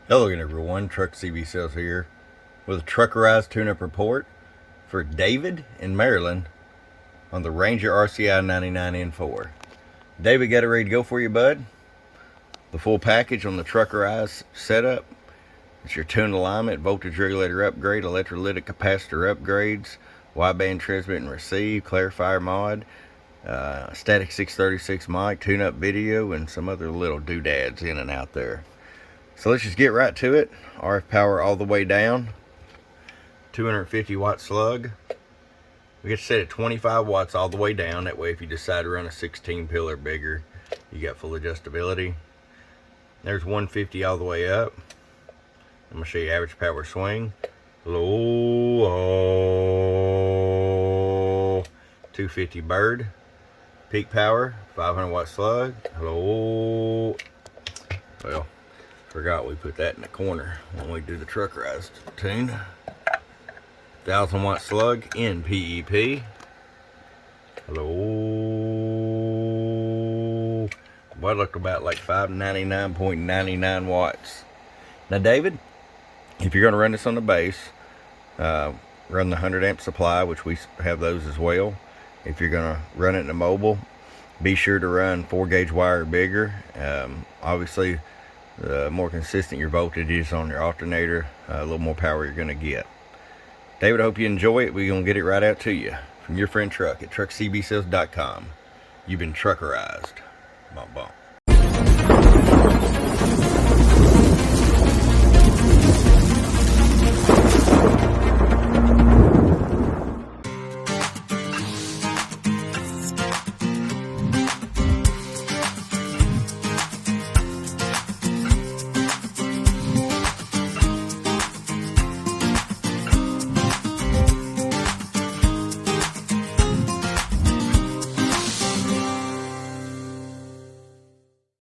Hello again everyone, Truck CB Sales here with a Truckerized tune-up report for David in Maryland on the Ranger RCI 99N4. David, got it ready to go for you, bud? The full package on the Truckerized setup. It's your tune alignment, voltage regulator upgrade, electrolytic capacitor upgrades, wideband transmit and receive, clarifier mod, static 636 mic, tune-up video, and some other little doodads in and out there. So let's just get right to it. RF power all the way down. 250 watt slug. We get set at 25 watts all the way down. That way if you decide to run a 16 pill or bigger, you got full adjustability. There's 150 all the way up. I'm going to show you average power swing. Low. 250 bird. Peak power, 500 watt slug. Low. Well, forgot we put that in the corner when we do the Truckerized tune. 1000 watt slug in PEP. Hello. Boy, it looked about like 599.99 watts. Now, David, if you're going to run this on the base, run the 100 amp supply, which we have those as well. If you're going to run it in a mobile, be sure to run 4 gauge wire or bigger. Obviously, the more consistent your voltage is on your alternator, a little more power you're going to get. David, I hope you enjoy it. We're going to get it right out to you from your friend Truck at truckcbsales.com. You've been Truckerized. Bump, bump.